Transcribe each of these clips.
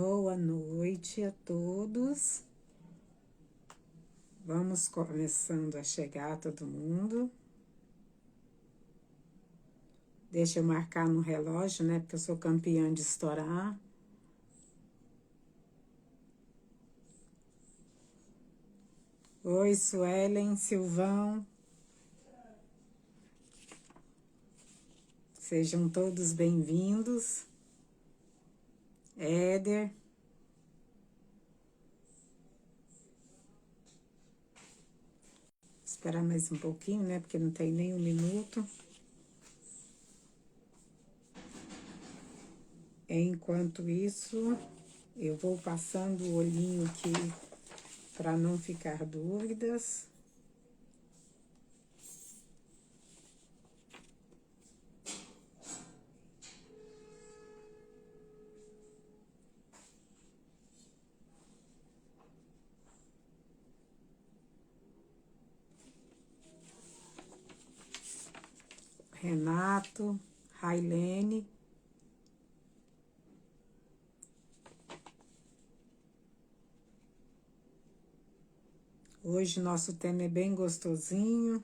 Boa noite a todos. Vamos começando a chegar todo mundo. Deixa eu marcar no relógio, né? Porque eu sou campeã de estourar. Oi, Suelen, Silvão. Sejam todos bem-vindos. Éder. Esperar mais um pouquinho, né? Porque não tem nem um minuto. Enquanto isso, eu vou passando o olhinho aqui para não ficar dúvidas. Renato, Railene. Hoje nosso tema é bem gostosinho.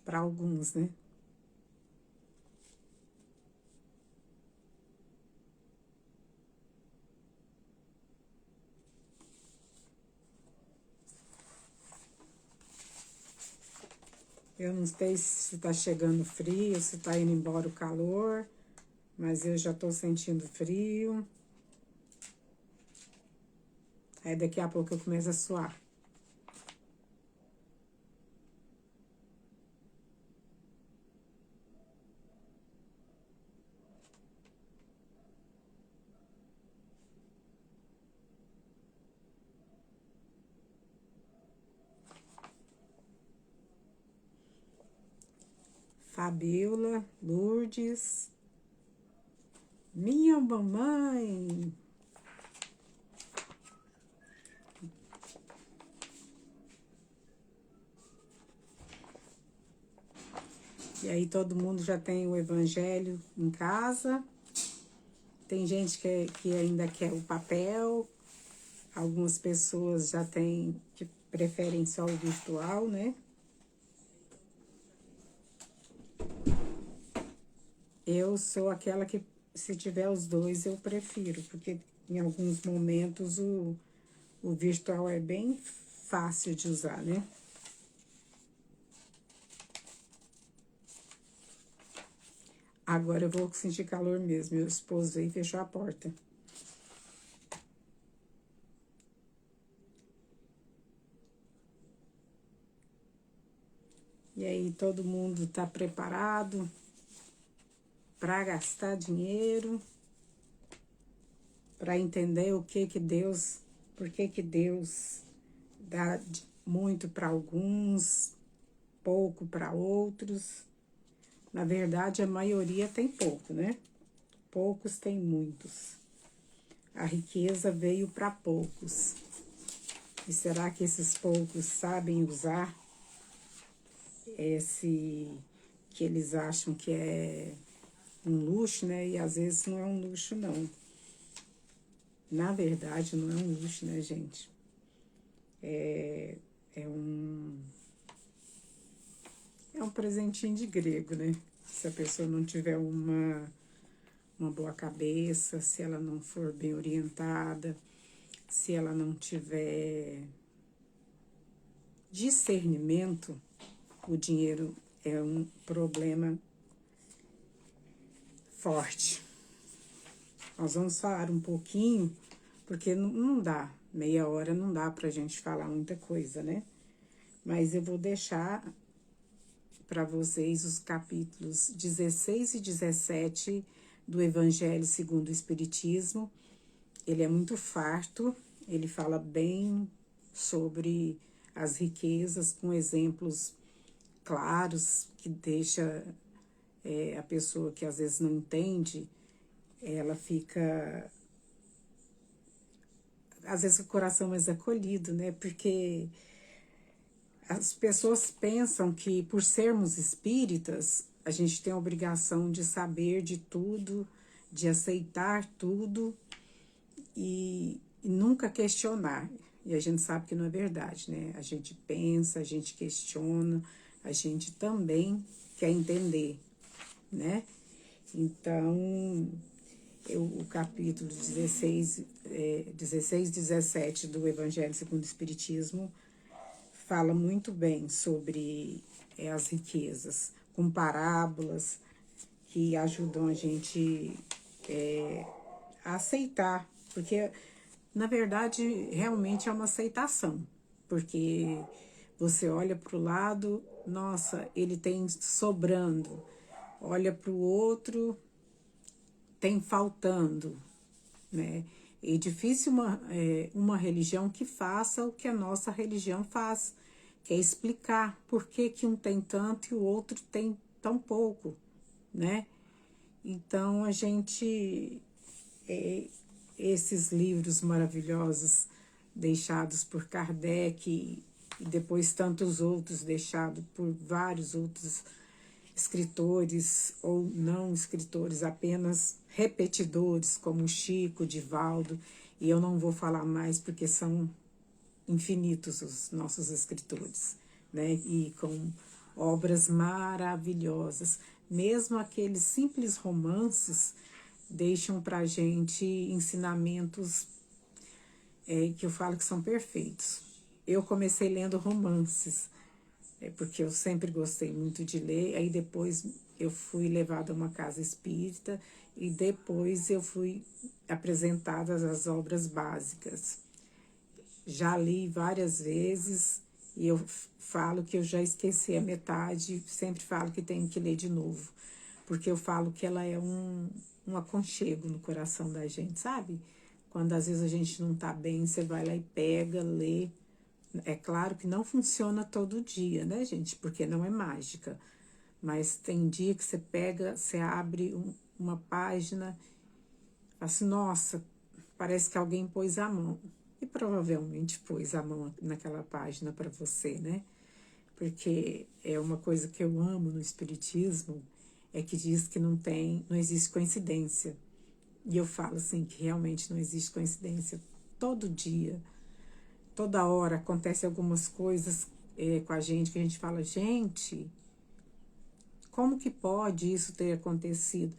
Para alguns, né? Eu não sei se tá chegando frio, se tá indo embora o calor, mas eu já tô sentindo frio. Aí daqui a pouco eu começo a suar. Fabiola, Lourdes, minha mamãe. E aí todo mundo já tem o evangelho em casa. Tem gente que ainda quer o papel. Algumas pessoas já têm, que preferem só o virtual, né? Eu sou aquela que, se tiver os dois, eu prefiro, porque em alguns momentos o virtual é bem fácil de usar, né? Agora eu vou sentir calor mesmo. Meu esposo aí fechou a porta. E aí, todo mundo tá preparado para gastar dinheiro, para entender o que que Deus, por que que Deus dá muito para alguns, pouco para outros. Na verdade, a maioria tem pouco, né? Poucos têm muitos. A riqueza veio para poucos. E será que esses poucos sabem usar esse que eles acham que é um luxo, né? E às vezes não é um luxo, não. Na verdade, não é um luxo, né, gente? É um presentinho de grego, né? Se a pessoa não tiver uma boa cabeça, se ela não for bem orientada, se ela não tiver discernimento, o dinheiro é um problema forte. Nós vamos falar um pouquinho, porque não dá, meia hora não dá pra gente falar muita coisa, né? Mas eu vou deixar para vocês os capítulos 16 e 17 do Evangelho segundo o Espiritismo. Ele é muito farto, ele fala bem sobre as riquezas, com exemplos claros, que deixa a pessoa que às vezes não entende, ela fica, às vezes, com o coração mais acolhido, né? Porque as pessoas pensam que, por sermos espíritas, a gente tem a obrigação de saber de tudo, de aceitar tudo e nunca questionar. E a gente sabe que não é verdade, né? A gente pensa, a gente questiona, a gente também quer entender, né? Então, o capítulo 16, 17 do Evangelho segundo o Espiritismo fala muito bem sobre as riquezas, com parábolas que ajudam a gente a aceitar, porque na verdade realmente é uma aceitação, porque você olha para o lado, nossa, ele tem sobrando, olha para o outro, tem faltando, né? E difícil uma religião que faça o que a nossa religião faz, que é explicar por que que um tem tanto e o outro tem tão pouco, né? Então, a gente, esses livros maravilhosos deixados por Kardec e depois tantos outros deixados por vários outros escritores ou não escritores, apenas repetidores, como Chico, Divaldo, e eu não vou falar mais porque são infinitos os nossos escritores, né? E com obras maravilhosas. Mesmo aqueles simples romances deixam para a gente ensinamentos que eu falo que são perfeitos. Eu comecei lendo romances, porque eu sempre gostei muito de ler, aí depois eu fui levada a uma casa espírita e depois eu fui apresentada às obras básicas. Já li várias vezes e eu falo que eu já esqueci a metade, sempre falo que tenho que ler de novo, porque eu falo que ela é um aconchego no coração da gente, sabe? Quando às vezes a gente não tá bem, você vai lá e pega, lê. É claro que não funciona todo dia, né, gente? Porque não é mágica. Mas tem dia que você pega, você abre uma página, assim, nossa, parece que alguém pôs a mão. E provavelmente pôs a mão naquela página para você, né? Porque é uma coisa que eu amo no Espiritismo, é que diz que não existe coincidência. E eu falo assim, que realmente não existe coincidência. Todo dia, toda hora acontece algumas coisas com a gente que a gente fala, gente, como que pode isso ter acontecido?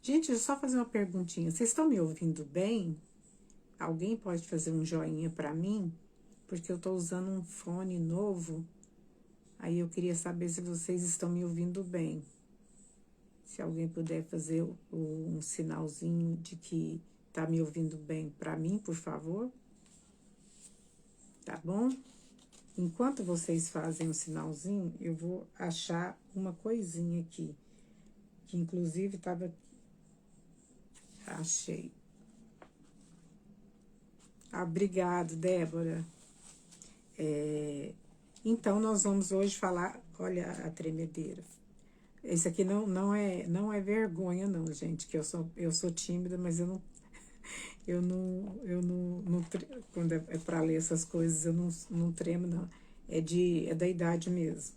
Gente, deixa eu só fazer uma perguntinha. Vocês estão me ouvindo bem? Alguém pode fazer um joinha para mim? Porque eu estou usando um fone novo. Aí eu queria saber se vocês estão me ouvindo bem. Se alguém puder fazer um sinalzinho de que está me ouvindo bem para mim, por favor. Tá bom? Enquanto vocês fazem o sinalzinho, eu vou achar uma coisinha aqui. Que inclusive estava... Achei. Ah, obrigado, Débora. Então, nós vamos hoje falar... Olha a tremedeira. Isso aqui não é vergonha, não, gente. Que eu sou tímida, mas quando é para ler essas coisas, eu não tremo, não. É da idade mesmo.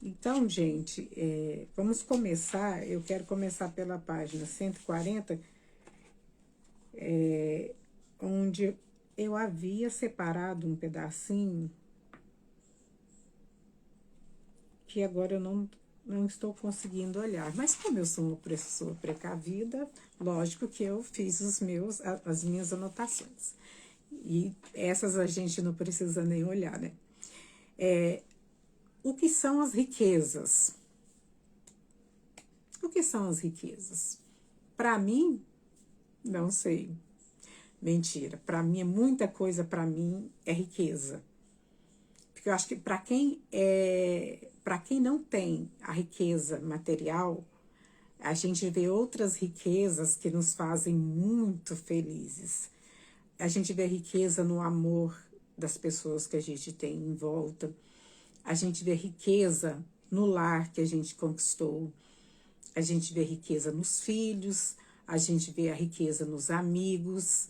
Então, gente, vamos começar. Eu quero começar pela página 140, onde eu havia separado um pedacinho que agora eu não estou conseguindo olhar. Mas como eu sou uma pessoa precavida, lógico que eu fiz as minhas anotações. E essas a gente não precisa nem olhar, né? O que são as riquezas? O que são as riquezas? Para mim, não sei. Mentira. Para mim, muita coisa para mim é riqueza. Porque eu acho que para quem não tem a riqueza material, a gente vê outras riquezas que nos fazem muito felizes. A gente vê riqueza no amor das pessoas que a gente tem em volta. A gente vê riqueza no lar que a gente conquistou. A gente vê riqueza nos filhos. A gente vê a riqueza nos amigos.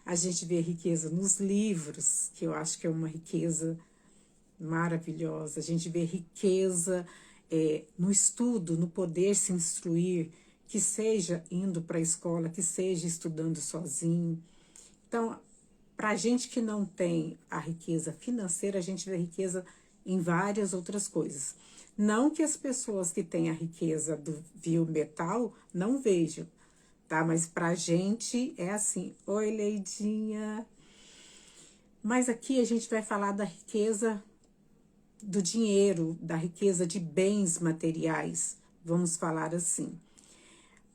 A gente vê riqueza nos livros, que eu acho que é uma riqueza maravilhosa. A gente vê riqueza no estudo, no poder se instruir, que seja indo para a escola, que seja estudando sozinho. Então, para a gente que não tem a riqueza financeira, a gente vê riqueza em várias outras coisas. Não que as pessoas que têm a riqueza do biometal não vejam, tá? Mas para a gente é assim. Oi, Leidinha. Mas aqui a gente vai falar da riqueza do dinheiro, da riqueza de bens materiais, vamos falar assim.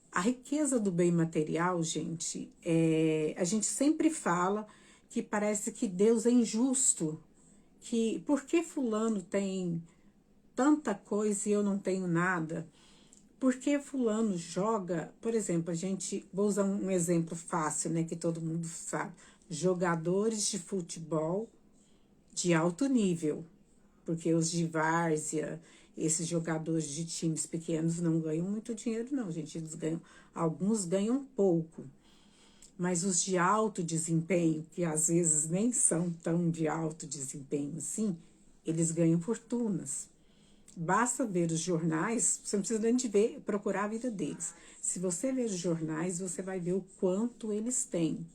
A riqueza do bem material, gente, a gente sempre fala que parece que Deus é injusto, que por que fulano tem tanta coisa e eu não tenho nada? Por que fulano joga, por exemplo, vou usar um exemplo fácil, né, que todo mundo sabe, jogadores de futebol de alto nível, porque os de várzea, esses jogadores de times pequenos não ganham muito dinheiro não, gente, alguns ganham pouco, mas os de alto desempenho, que às vezes nem são tão de alto desempenho assim, eles ganham fortunas. Basta ver os jornais, você não precisa nem de procurar a vida deles. Se você ver os jornais, você vai ver o quanto eles têm.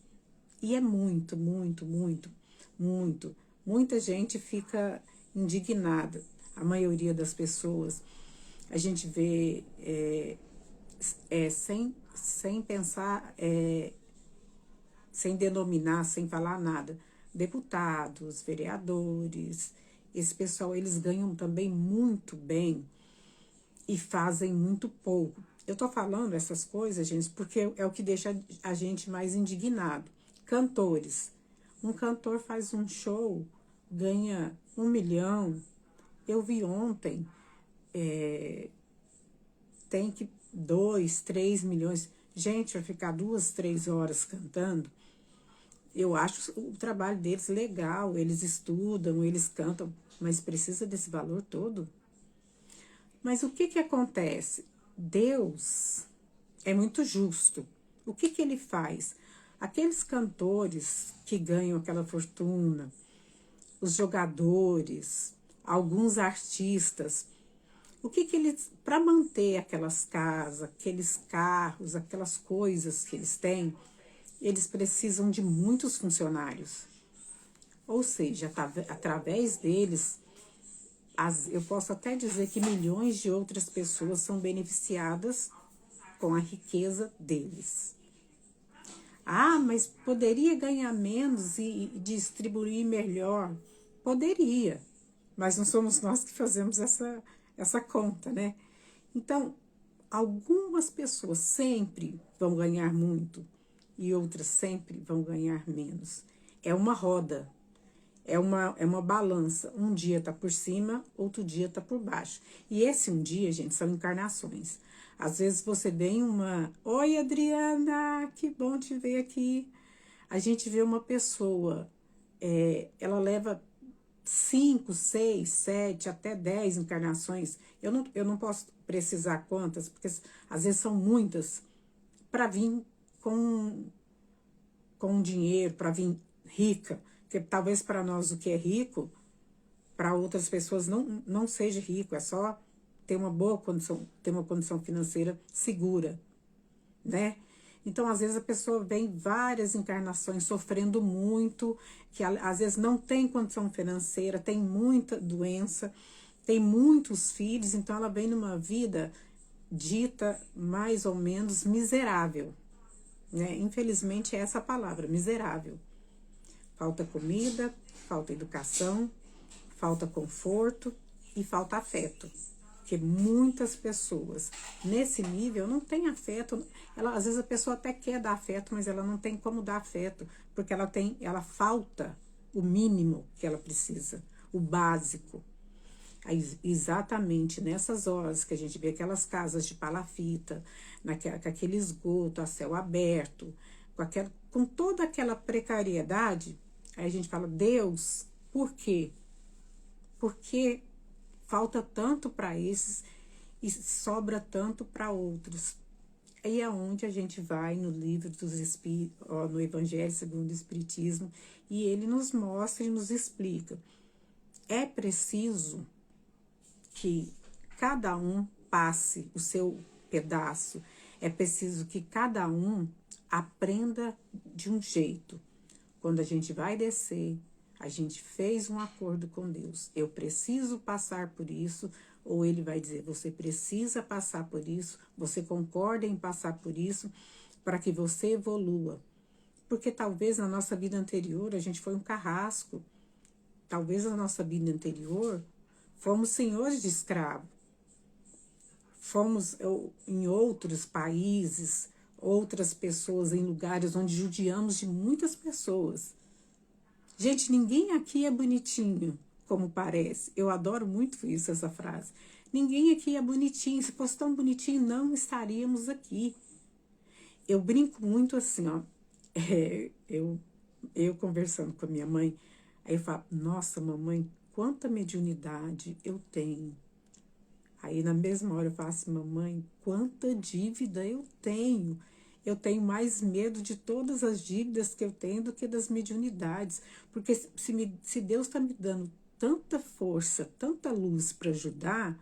E é muito, muito, muito, muito. Muita gente fica indignada. A maioria das pessoas, a gente vê sem pensar, sem denominar, sem falar nada. Deputados, vereadores, esse pessoal, eles ganham também muito bem e fazem muito pouco. Eu tô falando essas coisas, gente, porque é o que deixa a gente mais indignado. Cantores. Um cantor faz um show, ganha 1 milhão. Eu vi ontem, tem que 2, 3 milhões. Gente, vai ficar 2, 3 horas cantando. Eu acho o trabalho deles legal, eles estudam, eles cantam, mas precisa desse valor todo? Mas o que acontece? Deus é muito justo. O que ele faz? Aqueles cantores que ganham aquela fortuna, os jogadores, alguns artistas, o que eles, para manter aquelas casas, aqueles carros, aquelas coisas que eles têm, eles precisam de muitos funcionários. Ou seja, através deles, eu posso até dizer que milhões de outras pessoas são beneficiadas com a riqueza deles. Ah, mas poderia ganhar menos e distribuir melhor? Poderia, mas não somos nós que fazemos essa conta, né? Então, algumas pessoas sempre vão ganhar muito e outras sempre vão ganhar menos. É uma roda. É uma balança. Um dia tá por cima, outro dia tá por baixo. E esse um dia, gente, são encarnações. Às vezes você vê Oi, Adriana, que bom te ver aqui. A gente vê uma pessoa, ela leva 5, 6, 7, até 10 encarnações. Eu não posso precisar quantas, porque às vezes são muitas, para vir com dinheiro, para vir rica. Porque talvez para nós o que é rico, para outras pessoas não seja rico, é só ter uma boa condição, ter uma condição financeira segura, né? Então, às vezes a pessoa vem várias encarnações sofrendo muito, que às vezes não tem condição financeira, tem muita doença, tem muitos filhos, então ela vem numa vida dita mais ou menos miserável, né? Infelizmente é essa a palavra, miserável. Falta comida, falta educação, falta conforto e falta afeto. Porque muitas pessoas nesse nível não têm afeto. Às vezes a pessoa até quer dar afeto, mas ela não tem como dar afeto, porque ela falta o mínimo que ela precisa, o básico. Aí, exatamente nessas horas que a gente vê aquelas casas de palafita, com aquele esgoto a céu aberto, com toda aquela precariedade, aí a gente fala, Deus, por quê? Porque falta tanto para esses e sobra tanto para outros. Aí é onde a gente vai no livro dos Espíritos, no Evangelho segundo o Espiritismo, e ele nos mostra e nos explica. É preciso que cada um passe o seu pedaço. É preciso que cada um aprenda de um jeito. Quando a gente vai descer, a gente fez um acordo com Deus. Eu preciso passar por isso, ou ele vai dizer, você precisa passar por isso, você concorda em passar por isso, para que você evolua. Porque talvez na nossa vida anterior a gente foi um carrasco. Talvez na nossa vida anterior fomos senhores de escravo. Fomos em outros países, outras pessoas, em lugares onde judiamos de muitas pessoas. Gente, ninguém aqui é bonitinho, como parece. Eu adoro muito isso, essa frase. Ninguém aqui é bonitinho. Se fosse tão bonitinho, não estaríamos aqui. Eu brinco muito assim, ó. Eu conversando com a minha mãe, aí eu falo, nossa, mamãe, quanta mediunidade eu tenho. Aí na mesma hora eu falo assim, mamãe, quanta dívida eu tenho. Eu tenho mais medo de todas as dívidas que eu tenho do que das mediunidades. Porque se Deus está me dando tanta força, tanta luz para ajudar,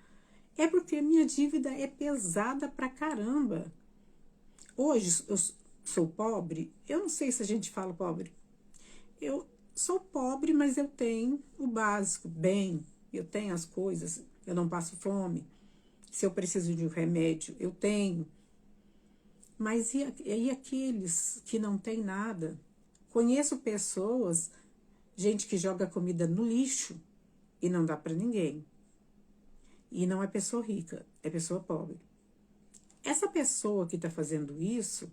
é porque a minha dívida é pesada pra caramba. Hoje eu sou pobre, eu não sei se a gente fala pobre. Eu sou pobre, mas eu tenho o básico, bem, eu tenho as coisas, eu não passo fome. Se eu preciso de um remédio, eu tenho. Mas e aqueles que não têm nada? Conheço pessoas, gente que joga comida no lixo e não dá para ninguém. E não é pessoa rica, é pessoa pobre. Essa pessoa que está fazendo isso,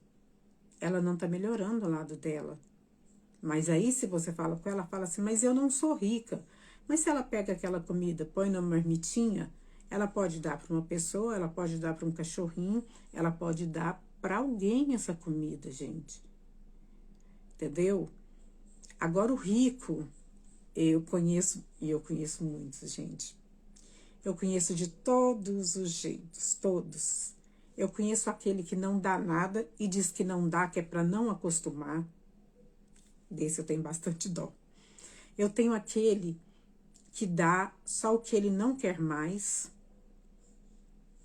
ela não está melhorando o lado dela. Mas aí, se você fala com ela, fala assim, mas eu não sou rica. Mas se ela pega aquela comida, põe na marmitinha, ela pode dar para uma pessoa, ela pode dar para um cachorrinho, ela pode dar para alguém essa comida, gente. Entendeu? Agora o rico, eu conheço muitos, gente. Eu conheço de todos os jeitos, todos. Eu conheço aquele que não dá nada e diz que não dá, que é para não acostumar. Desse eu tenho bastante dó. Eu tenho aquele que dá só o que ele não quer mais.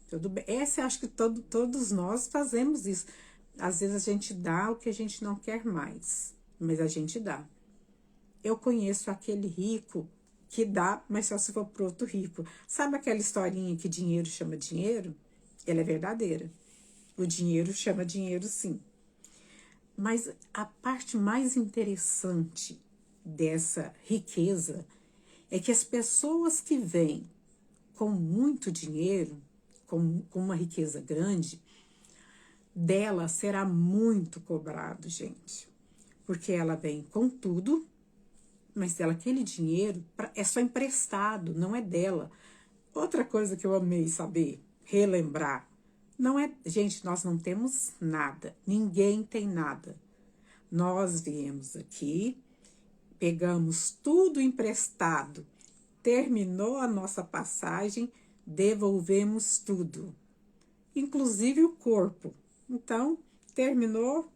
Tudo bem. Essa, acho que todos nós fazemos isso. Às vezes a gente dá o que a gente não quer mais, mas a gente dá. Eu conheço aquele rico que dá, mas só se for pro outro rico. Sabe aquela historinha que dinheiro chama dinheiro? Ela é verdadeira. O dinheiro chama dinheiro, sim. Mas a parte mais interessante dessa riqueza é que as pessoas que vêm com muito dinheiro, com uma riqueza grande, dela será muito cobrado, gente. Porque ela vem com tudo, mas dela aquele dinheiro é só emprestado, não é dela. Outra coisa que eu amei saber, relembrar, não é, gente, nós não temos nada, ninguém tem nada. Nós viemos aqui, pegamos tudo emprestado, terminou a nossa passagem, devolvemos tudo, inclusive o corpo. Então, terminou,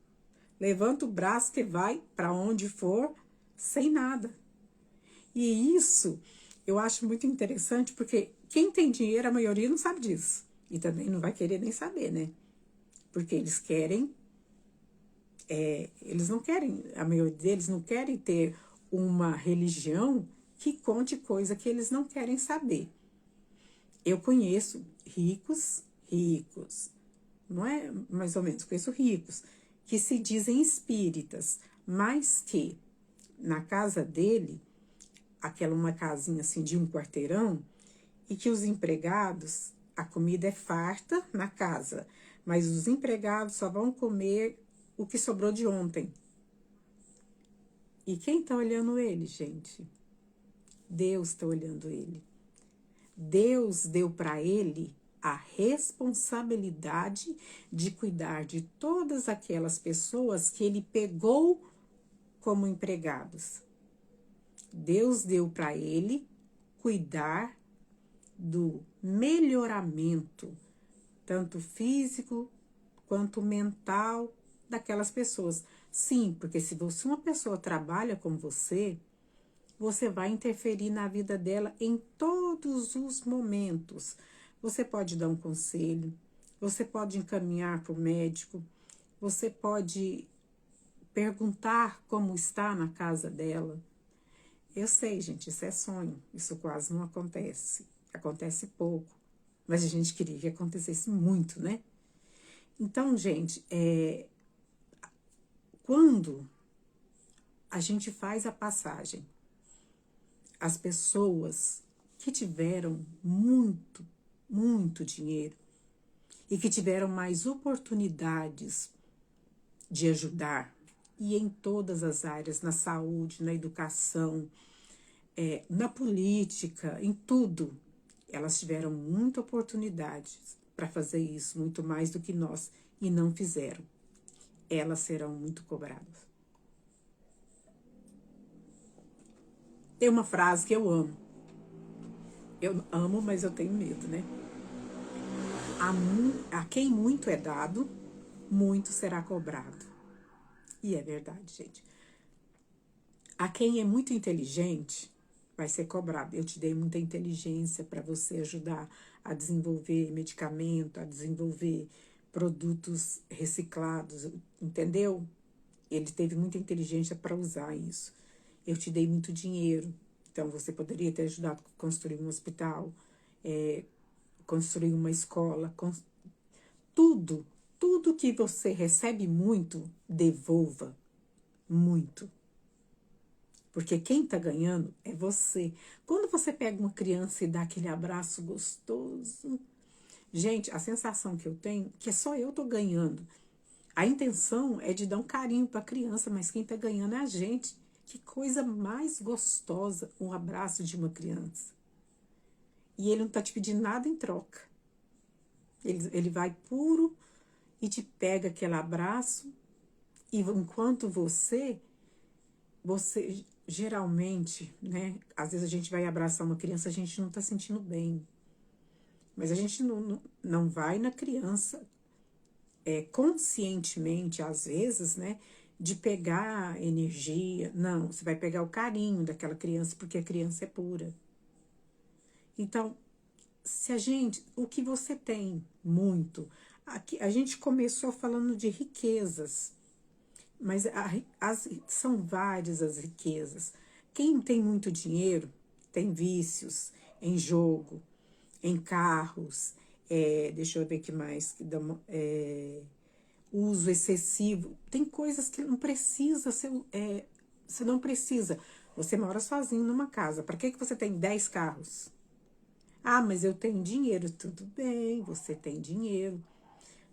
levanta o braço que vai para onde for, sem nada. E isso eu acho muito interessante, porque quem tem dinheiro, a maioria não sabe disso. E também não vai querer nem saber, né? Porque eles querem, eles não querem, a maioria deles não querem ter uma religião que conte coisa que eles não querem saber. Eu conheço ricos, não é mais ou menos, conheço ricos, que se dizem espíritas, mas que na casa dele, aquela uma casinha assim de um quarteirão, e que os empregados, a comida é farta na casa, mas os empregados só vão comer o que sobrou de ontem. E quem tá olhando ele, gente? Deus está olhando ele. Deus deu para ele a responsabilidade de cuidar de todas aquelas pessoas que ele pegou como empregados. Deus deu para ele cuidar do melhoramento, tanto físico quanto mental, daquelas pessoas. Sim, porque se uma pessoa trabalha com você, você vai interferir na vida dela em todos os momentos. você pode dar um conselho, você pode encaminhar para o médico, você pode perguntar como está na casa dela. Eu sei, gente, isso é sonho, isso quase não acontece, acontece pouco, mas a gente queria que acontecesse muito, né? Então, gente, quando a gente faz a passagem, as pessoas que tiveram muito, muito dinheiro e que tiveram mais oportunidades de ajudar, e em todas as áreas, na saúde, na educação, na política, em tudo, elas tiveram muita oportunidade para fazer isso, muito mais do que nós, e não fizeram. Elas serão muito cobradas. Tem uma frase que eu amo. Eu amo, mas eu tenho medo, né? A quem muito é dado, muito será cobrado. E é verdade, gente. A quem é muito inteligente, vai ser cobrado. Eu te dei muita inteligência para você ajudar a desenvolver medicamento, a desenvolver produtos reciclados, entendeu? Ele teve muita inteligência para usar isso. Eu te dei muito dinheiro, então você poderia ter ajudado a construir um hospital, construir uma escola, tudo, tudo que você recebe muito, devolva muito. Porque quem tá ganhando é você. Quando você pega uma criança e dá aquele abraço gostoso, gente, a sensação que eu tenho é que só eu tô ganhando. A intenção é de dar um carinho para a criança, mas quem tá ganhando é a gente. Que coisa mais gostosa um abraço de uma criança. E ele não tá te pedindo nada em troca. Ele vai puro e te pega aquele abraço, e enquanto você geralmente, né, às vezes a gente vai abraçar uma criança, a gente não tá sentindo bem, mas a gente não vai na criança conscientemente, às vezes, né, de pegar energia, não, você vai pegar o carinho daquela criança, porque a criança é pura. Então, se a gente, o que você tem muito, aqui, a gente começou falando de riquezas, mas são várias as riquezas. Quem tem muito dinheiro tem vícios em jogo, em carros, deixa eu ver o que mais, uso excessivo. Tem coisas que não precisa ser, você não precisa. Você mora sozinho numa casa, para que você tem 10 carros? Ah, mas eu tenho dinheiro. Tudo bem, você tem dinheiro.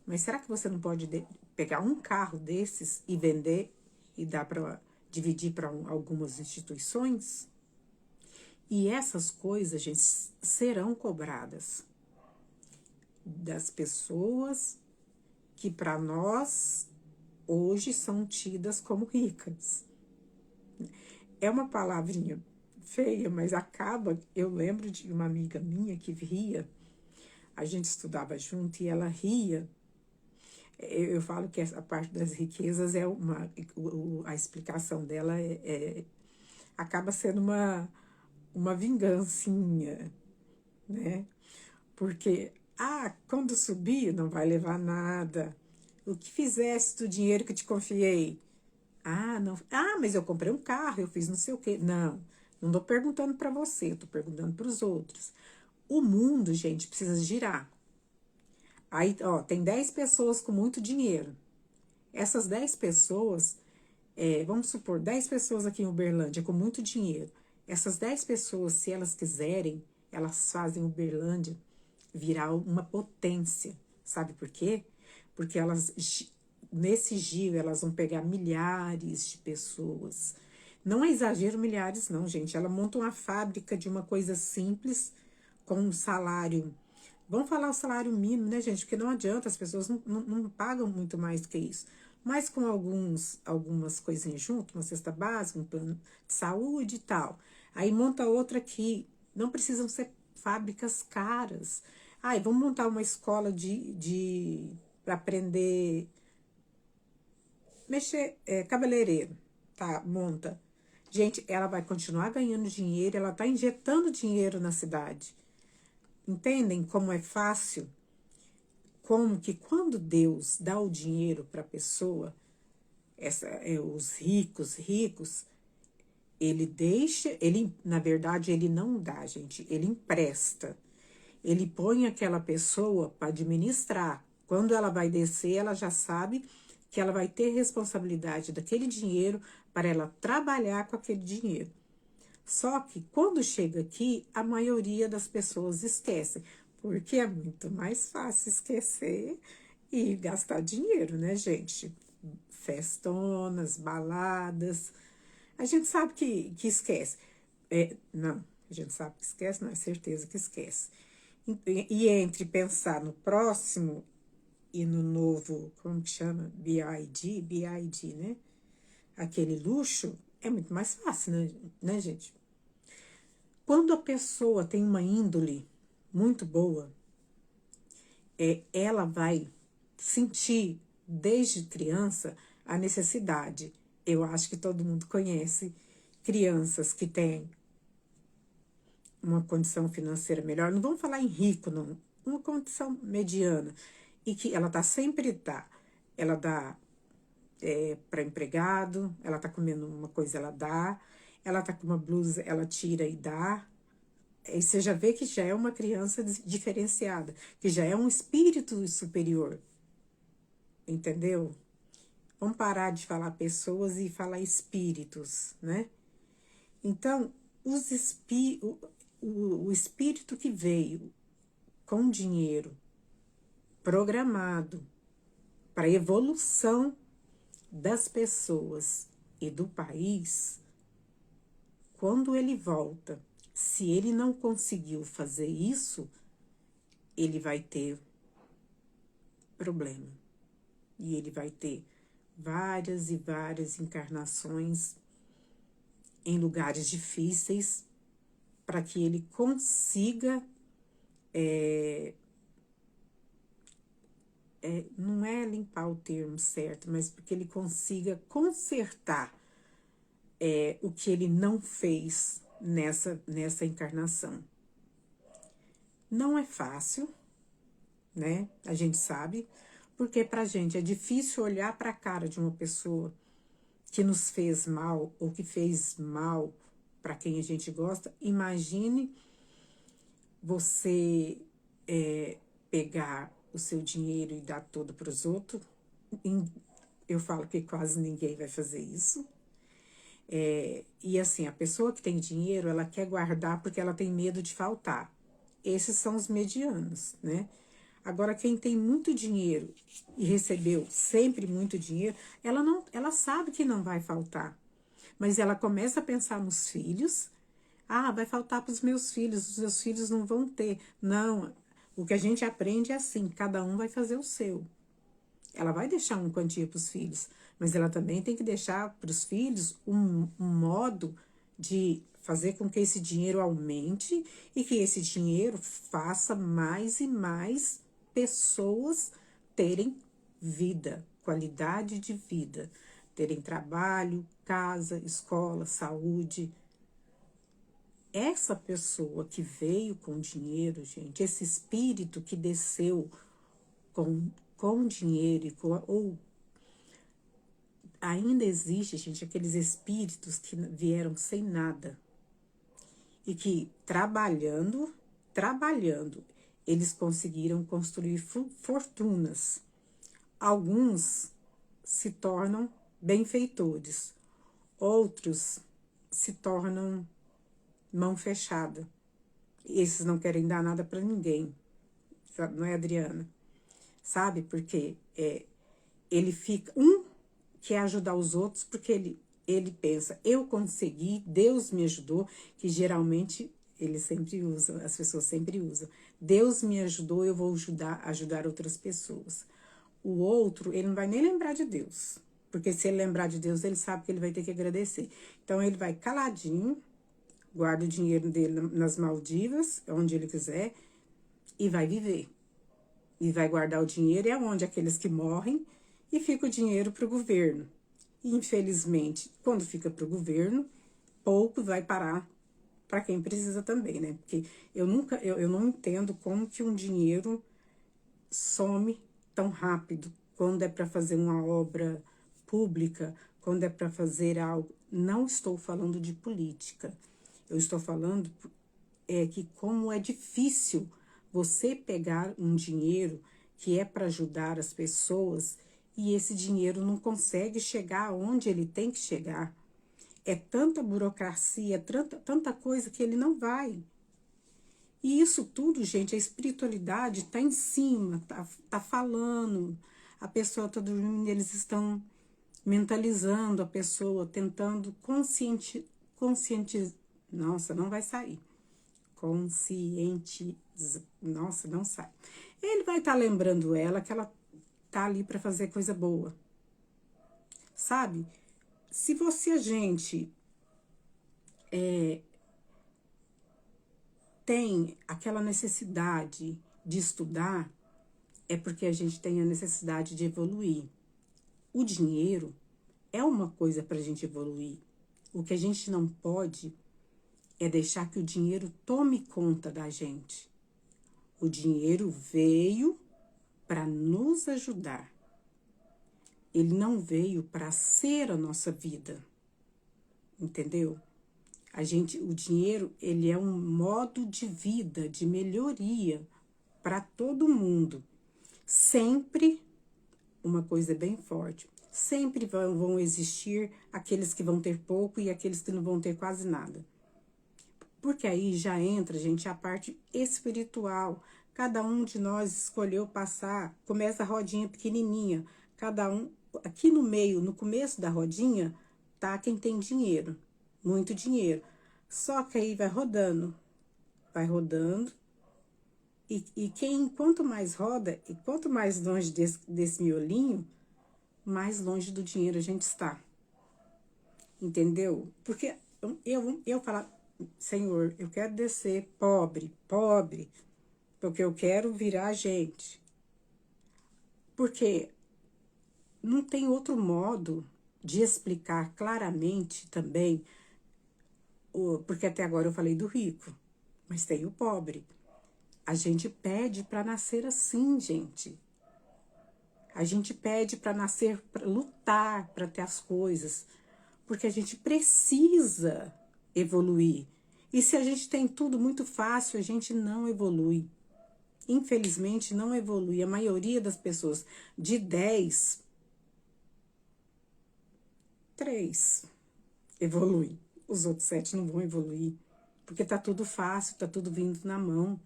Mas será que você não pode pegar um carro desses e vender e dar para dividir para algumas instituições? E essas coisas, gente, serão cobradas das pessoas que para nós hoje são tidas como ricas. É uma palavrinha feia, mas acaba. Eu lembro de uma amiga minha que ria, a gente estudava junto e ela ria. Eu falo que essa parte das riquezas é a explicação dela acaba sendo uma vingancinha, né? Porque, quando subir, não vai levar nada. O que fizeste do dinheiro que te confiei? Não. Mas eu comprei um carro, eu fiz não sei o quê. Não tô perguntando para você, eu tô perguntando para os outros. O mundo, gente, precisa girar. Aí, tem 10 pessoas com muito dinheiro. Essas 10 pessoas, vamos supor, 10 pessoas aqui em Uberlândia com muito dinheiro. Essas 10 pessoas, se elas quiserem, elas fazem Uberlândia virar uma potência. Sabe por quê? Porque elas, nesse giro, elas vão pegar milhares de pessoas. Não é exagero milhares, não, gente. Ela monta uma fábrica de uma coisa simples, com um salário. Vamos falar o salário mínimo, né, gente? Porque não adianta, as pessoas não pagam muito mais do que isso. Mas com algumas coisinhas junto, uma cesta básica, um plano de saúde e tal. Aí monta outra aqui. Não precisam ser fábricas caras. Vamos montar uma escola para aprender mexer, cabeleireiro. Tá, monta. Gente, ela vai continuar ganhando dinheiro, ela tá injetando dinheiro na cidade. Entendem como é fácil? Como que quando Deus dá o dinheiro para a pessoa, os ricos, ele deixa, na verdade, ele não dá, gente, ele empresta. Ele põe aquela pessoa para administrar. Quando ela vai descer, ela já sabe que ela vai ter responsabilidade daquele dinheiro para ela trabalhar com aquele dinheiro. Só que quando chega aqui, a maioria das pessoas esquecem, porque é muito mais fácil esquecer e gastar dinheiro, né, gente? Festonas, baladas. A gente sabe que esquece. Não, a gente sabe que esquece, não é certeza que esquece. E entre pensar no próximo e no novo, como que chama? BID, né? Aquele luxo, é muito mais fácil, né, gente? Quando a pessoa tem uma índole muito boa, ela vai sentir desde criança a necessidade. Eu acho que todo mundo conhece crianças que têm uma condição financeira melhor, não vamos falar em rico, não, uma condição mediana, e que ela ela dá para empregado, ela tá comendo uma coisa, ela tá com uma blusa, ela tira e dá. E você já vê que já é uma criança diferenciada, que já é um espírito superior, entendeu? Vamos parar de falar pessoas e falar espíritos, né? Então, o espírito que veio com dinheiro programado para a evolução das pessoas e do país, quando ele volta, se ele não conseguiu fazer isso, ele vai ter problema. E ele vai ter várias e várias encarnações em lugares difíceis para que ele consiga, não é limpar o termo certo, mas porque ele consiga consertar o que ele não fez nessa encarnação. Não é fácil, né? A gente sabe, porque pra gente é difícil olhar para a cara de uma pessoa que nos fez mal ou que fez mal para quem a gente gosta. Imagine você pegar o seu dinheiro e dar todo para os outros. Eu falo que quase ninguém vai fazer isso. E assim, a pessoa que tem dinheiro, ela quer guardar porque ela tem medo de faltar. Esses são os medianos, né? Agora, quem tem muito dinheiro e recebeu sempre muito dinheiro, ela sabe que não vai faltar. Mas ela começa a pensar nos filhos. Ah, vai faltar para os meus filhos não vão ter. Não, o que a gente aprende é assim, cada um vai fazer o seu. Ela vai deixar uma quantia para os filhos, mas ela também tem que deixar para os filhos um modo de fazer com que esse dinheiro aumente e que esse dinheiro faça mais e mais pessoas terem vida, qualidade de vida, terem trabalho, casa, escola, saúde. Essa pessoa que veio com dinheiro, gente, esse espírito que desceu com dinheiro ou ainda existe, gente, aqueles espíritos que vieram sem nada e que trabalhando, eles conseguiram construir fortunas. Alguns se tornam benfeitores, outros se tornam mão fechada. Esses não querem dar nada para ninguém, não é, Adriana? Sabe, porque ele fica, quer ajudar os outros porque ele pensa, eu consegui, Deus me ajudou, que geralmente ele sempre usa, as pessoas sempre usam. Deus me ajudou, eu vou ajudar outras pessoas. O outro, ele não vai nem lembrar de Deus, porque se ele lembrar de Deus, ele sabe que ele vai ter que agradecer. Então, ele vai caladinho, guarda o dinheiro dele nas Maldivas, onde ele quiser, e vai viver. E vai guardar o dinheiro, é onde aqueles que morrem, e fica o dinheiro para o governo. E, infelizmente, quando fica para o governo, pouco vai parar para quem precisa também, né? Porque eu não entendo como que um dinheiro some tão rápido, quando é para fazer uma obra pública, quando é para fazer algo. Não estou falando de política, eu estou falando que como é difícil você pegar um dinheiro que é para ajudar as pessoas e esse dinheiro não consegue chegar onde ele tem que chegar. É tanta burocracia, tanta coisa que ele não vai. E isso tudo, gente, a espiritualidade tá em cima, tá falando, a pessoa tá dormindo, eles estão mentalizando a pessoa, tentando conscientizar, nossa, não vai sair, nossa, não sai. Ele vai estar lembrando ela que ela tá ali para fazer coisa boa, sabe? Se você, a gente, tem aquela necessidade de estudar, é porque a gente tem a necessidade de evoluir. O dinheiro é uma coisa para a gente evoluir. O que a gente não pode é deixar que o dinheiro tome conta da gente. O dinheiro veio para nos ajudar. Ele não veio para ser a nossa vida. Entendeu? O dinheiro, ele é um modo de vida, de melhoria para todo mundo. Sempre, uma coisa bem forte, sempre vão existir aqueles que vão ter pouco e aqueles que não vão ter quase nada. Porque aí já entra, gente, a parte espiritual. Cada um de nós escolheu passar, começa a rodinha pequenininha, cada um, aqui no meio, no começo da rodinha, tá quem tem dinheiro, muito dinheiro. Só que aí vai rodando, e quanto mais roda, e quanto mais longe desse miolinho, mais longe do dinheiro a gente está. Entendeu? Porque eu falo, Senhor, eu quero descer pobre, porque eu quero virar gente. Porque não tem outro modo de explicar claramente também, porque até agora eu falei do rico, mas tem o pobre. A gente pede para nascer assim, gente. A gente pede para nascer, para lutar, para ter as coisas, porque a gente precisa evoluir. E se a gente tem tudo muito fácil, a gente não evolui. Infelizmente, não evolui. A maioria das pessoas, de 10, 3 evolui. Os outros 7 não vão evoluir, porque tá tudo fácil, tá tudo vindo na mão.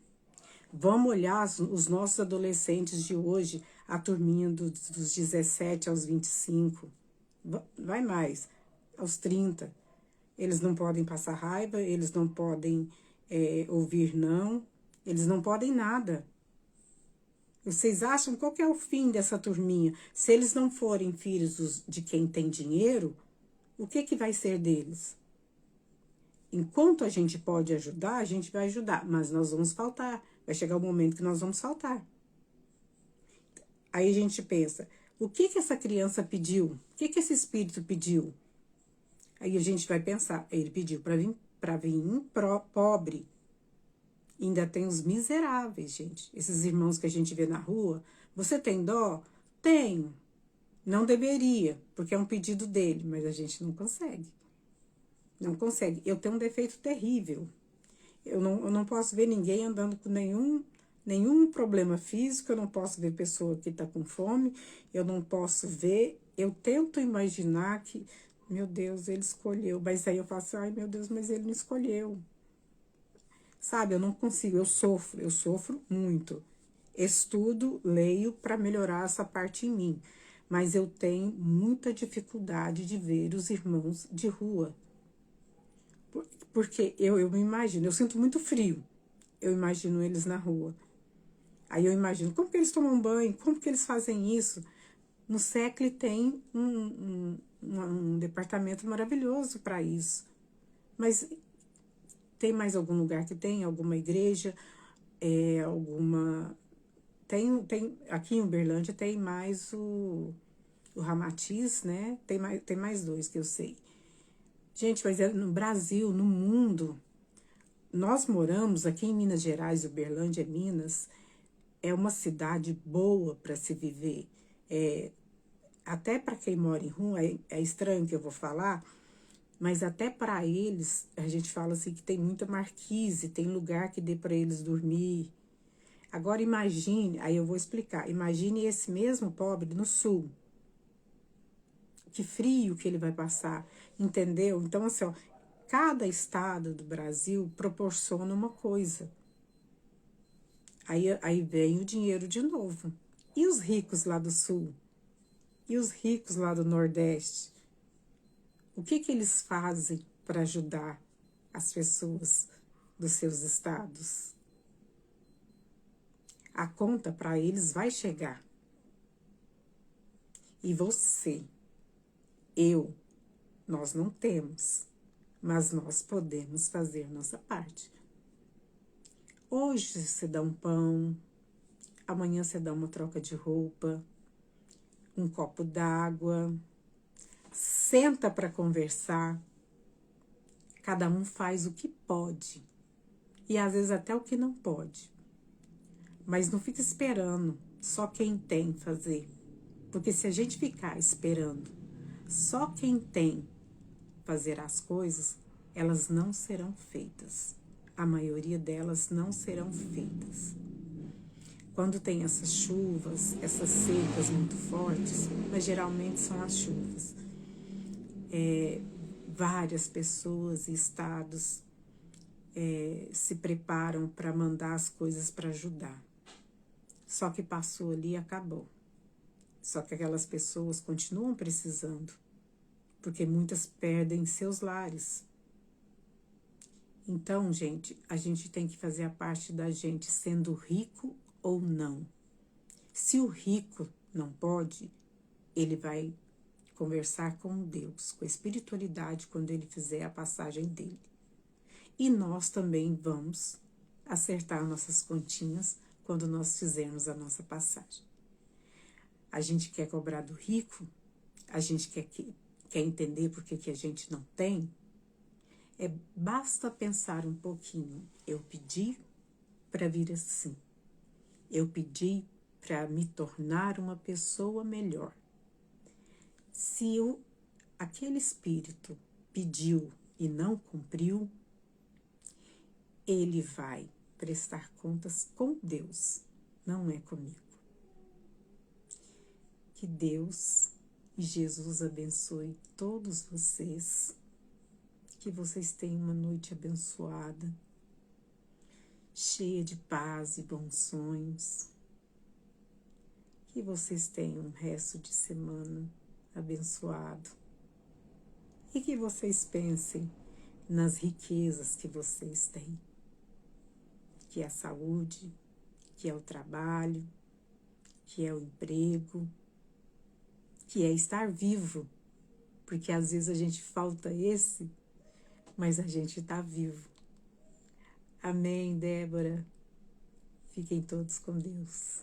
Vamos olhar os nossos adolescentes de hoje, a turminha dos 17 aos 25, vai mais, aos 30. Eles não podem passar raiva, eles não podem ouvir não, eles não podem nada. Vocês acham qual que é o fim dessa turminha? Se eles não forem filhos de quem tem dinheiro, o que vai ser deles? Enquanto a gente pode ajudar, a gente vai ajudar, mas nós vamos faltar. Vai chegar o momento que nós vamos faltar. Aí a gente pensa, o que essa criança pediu? O que esse espírito pediu? Aí a gente vai pensar, ele pediu para vir pobre. Ainda tem os miseráveis, gente. Esses irmãos que a gente vê na rua. Você tem dó? Tenho. Não deveria, porque é um pedido dele, mas a gente não consegue. Não consegue. Eu tenho um defeito terrível. Eu não posso ver ninguém andando com nenhum problema físico, eu não posso ver pessoa que está com fome, eu não posso ver, eu tento imaginar que, meu Deus, ele escolheu, mas aí eu faço, ai meu Deus, mas ele não escolheu. Sabe, eu não consigo, eu sofro muito. Estudo, leio para melhorar essa parte em mim, mas eu tenho muita dificuldade de ver os irmãos de rua. Porque eu me imagino, eu sinto muito frio, eu imagino eles na rua. Aí eu imagino, como que eles tomam banho, como que eles fazem isso? No SECLE tem um departamento maravilhoso para isso. Mas tem mais algum lugar que tem? Alguma igreja? Aqui em Uberlândia tem mais o Ramatiz, né? Tem mais 2 que eu sei. Gente, mas no Brasil, no mundo, nós moramos aqui em Minas Gerais, Uberlândia, Minas, é uma cidade boa para se viver. Até para quem mora em rua, é estranho que eu vou falar, mas até para eles, a gente fala assim que tem muita marquise, tem lugar que dê para eles dormir. Agora imagine, aí eu vou explicar, imagine esse mesmo pobre no sul. Que frio que ele vai passar, entendeu? Então, assim, ó, cada estado do Brasil proporciona uma coisa. Aí vem o dinheiro de novo. E os ricos lá do sul? E os ricos lá do Nordeste? O que eles fazem para ajudar as pessoas dos seus estados? A conta para eles vai chegar. E você, eu, nós não temos, mas nós podemos fazer nossa parte. Hoje você dá um pão, amanhã você dá uma troca de roupa, um copo d'água, senta para conversar. Cada um faz o que pode e às vezes até o que não pode. Mas não fica esperando só quem tem fazer. Porque se a gente ficar esperando só quem tem fazer as coisas, elas não serão feitas. A maioria delas não serão feitas. Quando tem essas chuvas, essas secas muito fortes, mas geralmente são as chuvas. Várias pessoas e estados se preparam para mandar as coisas para ajudar. Só que passou ali e acabou. Só que aquelas pessoas continuam precisando, porque muitas perdem seus lares. Então, gente, a gente tem que fazer a parte da gente, sendo rico ou não. Se o rico não pode, ele vai conversar com Deus, com a espiritualidade, quando ele fizer a passagem dele. E nós também vamos acertar nossas continhas quando nós fizermos a nossa passagem. A gente quer cobrar do rico, a gente quer entender por que a gente não tem. Basta pensar um pouquinho. Eu pedi para vir assim. Eu pedi para me tornar uma pessoa melhor. Se aquele espírito pediu e não cumpriu, ele vai prestar contas com Deus, não é comigo. Que Deus e Jesus abençoe todos vocês, que vocês tenham uma noite abençoada, cheia de paz e bons sonhos, que vocês tenham um resto de semana abençoado e que vocês pensem nas riquezas que vocês têm, que é a saúde, que é o trabalho, que é o emprego, que é estar vivo, porque às vezes a gente falta esse, mas a gente está vivo. Amém, Débora? Fiquem todos com Deus.